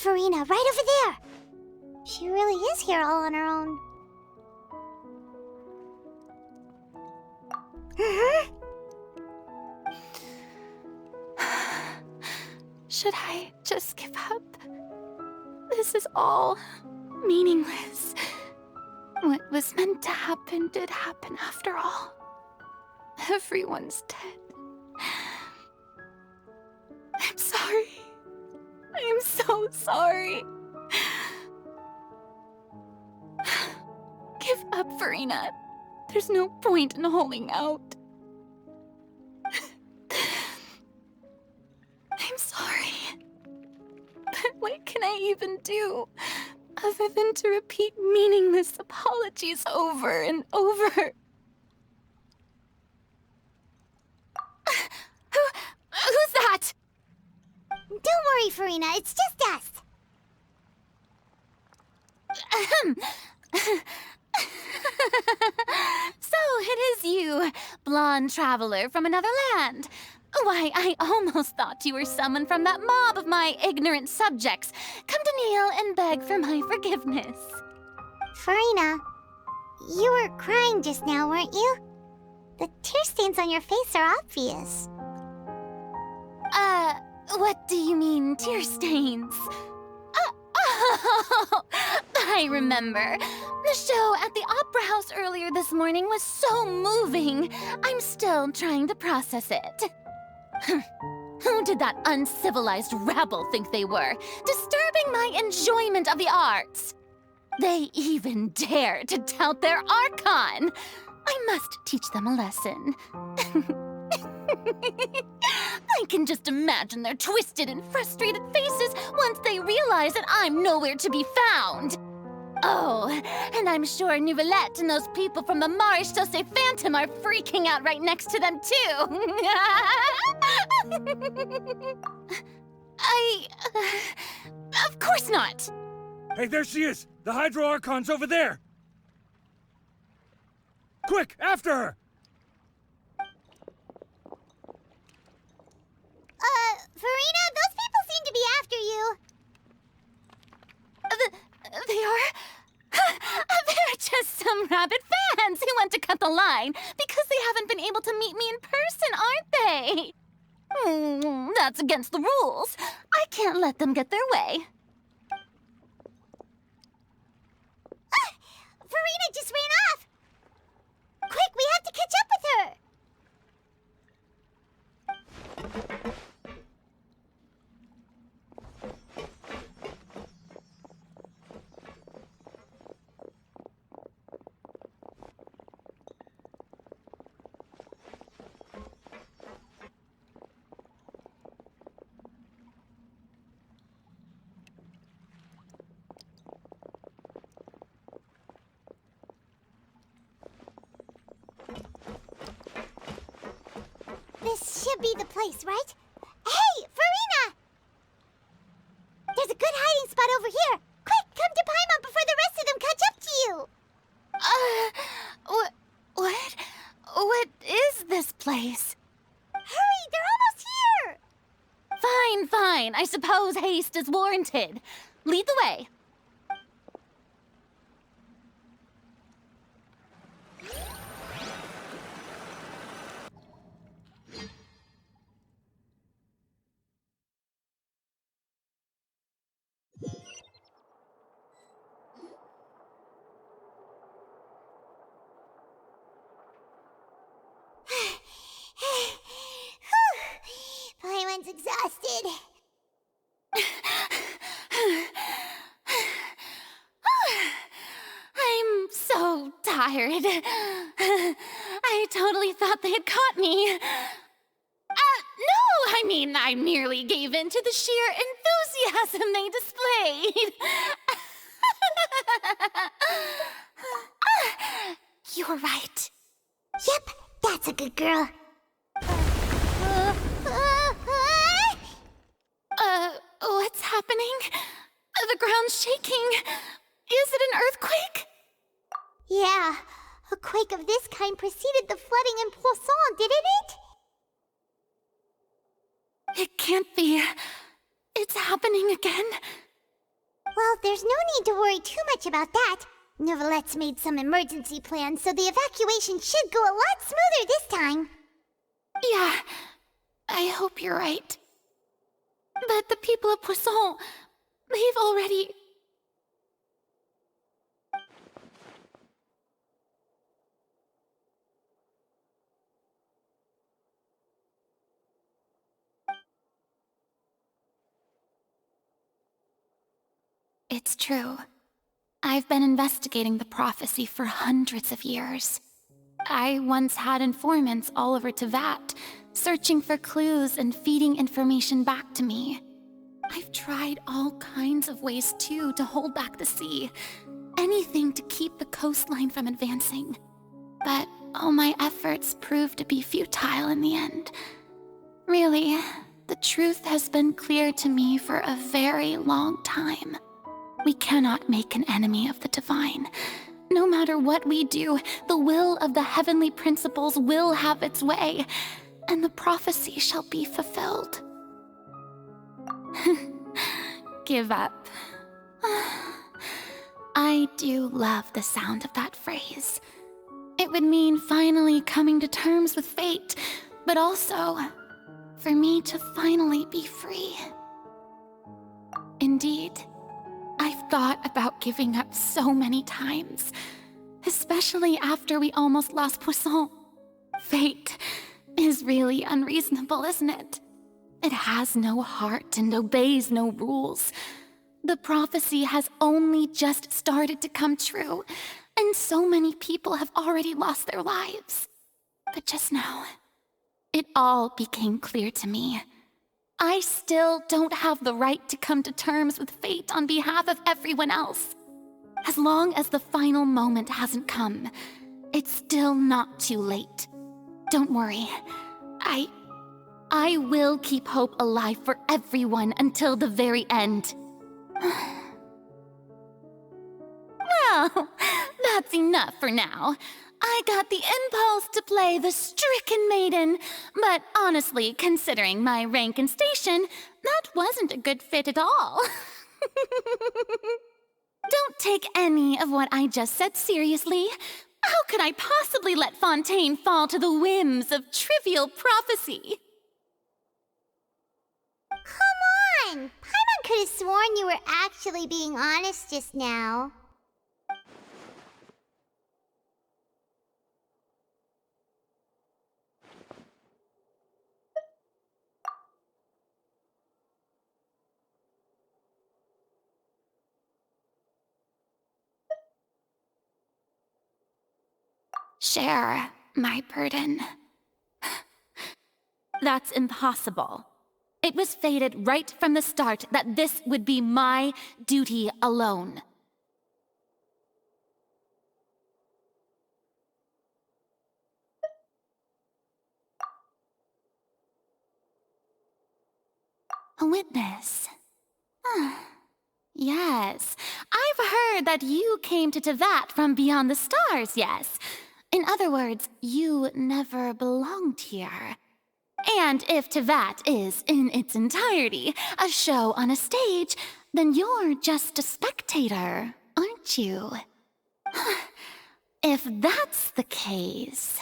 Furina, right over there. She really is here all on her own. Should I just give up? This is all meaningless. What was meant to happen did happen after all. Everyone's dead. I'm sorry. I am so sorry. Give up, Furina. There's no point in holding out. I'm sorry. But what can I even do other than to repeat meaningless apologies over and over? Who's that? Don't worry, Furina, it's just us. So it is you, blonde traveler from another land. Why, I almost thought you were someone from that mob of my ignorant subjects. Come to kneel and beg for my forgiveness. Furina, you were crying just now, weren't you? The tear stains on your face are obvious. What do you mean, tear stains? Oh, I remember. The show at the Opera House earlier this morning was so moving. I'm still trying to process it. Who did that uncivilized rabble think they were, disturbing my enjoyment of the arts? They even dare to tout their Archon. I must teach them a lesson. I can just imagine their twisted and frustrated faces once they realize that I'm nowhere to be found. Oh, and I'm sure Nouvellette and those people from the Marche Sauce Phantom are freaking out right next to them, too. Of course not. Hey, there she is! The Hydro Archon's over there! Quick, after her! Furina, those people seem to be after you. They are? They're just some rabid fans who want to cut the line because they haven't been able to meet me in person, aren't they? That's against the rules. I can't let them get their way. Furina just ran off! Quick, we have to catch up with her! This should be the place, right? Hey, Furina! There's a good hiding spot over here. Quick, come to Paimon before the rest of them catch up to you. What is this place? Hurry, they're almost here. Fine. I suppose haste is warranted. Lead the way. Paimon's exhausted. I'm so tired. I totally thought they had caught me. No, I mean, I merely gave in to the sheer enthusiasm they displayed. You're right. Yep, that's a good girl. What's happening? The ground's shaking. Is it an earthquake? Yeah, a quake of this kind preceded the flooding in Poisson, didn't it? It can't be. It's happening again. Well, there's no need to worry too much about that. Novelette's made some emergency plans, so the evacuation should go a lot smoother this time. Yeah, I hope you're right. But the people of Poisson, they've already... It's true. I've been investigating the prophecy for hundreds of years. I once had informants all over Teyvat, searching for clues and feeding information back to me. I've tried all kinds of ways too to hold back the sea. Anything to keep the coastline from advancing. But all my efforts proved to be futile in the end. Really, the truth has been clear to me for a very long time. We cannot make an enemy of the divine. No matter what we do, the will of the heavenly principles will have its way, and the prophecy shall be fulfilled. Give up. I do love the sound of that phrase. It would mean finally coming to terms with fate, but also for me to finally be free. Indeed, I've thought about giving up so many times, especially after we almost lost Poisson. Fate is really unreasonable, isn't it? It has no heart and obeys no rules. The prophecy has only just started to come true, and so many people have already lost their lives. But just now, it all became clear to me. I still don't have the right to come to terms with fate on behalf of everyone else. As long as the final moment hasn't come, it's still not too late. Don't worry. I will keep hope alive for everyone until the very end. Well, that's enough for now. I got the impulse to play the stricken maiden, but honestly, considering my rank and station, that wasn't a good fit at all. Don't take any of what I just said seriously. How could I possibly let Fontaine fall to the whims of trivial prophecy? Come on! Paimon could have sworn you were actually being honest just now. Share my burden. That's impossible. It was fated right from the start that this would be my duty alone. A witness. Yes, I've heard that you came to Teyvat from beyond the stars, yes. In other words, you never belonged here. And if Teyvat is, in its entirety, a show on a stage, then you're just a spectator, aren't you? If that's the case...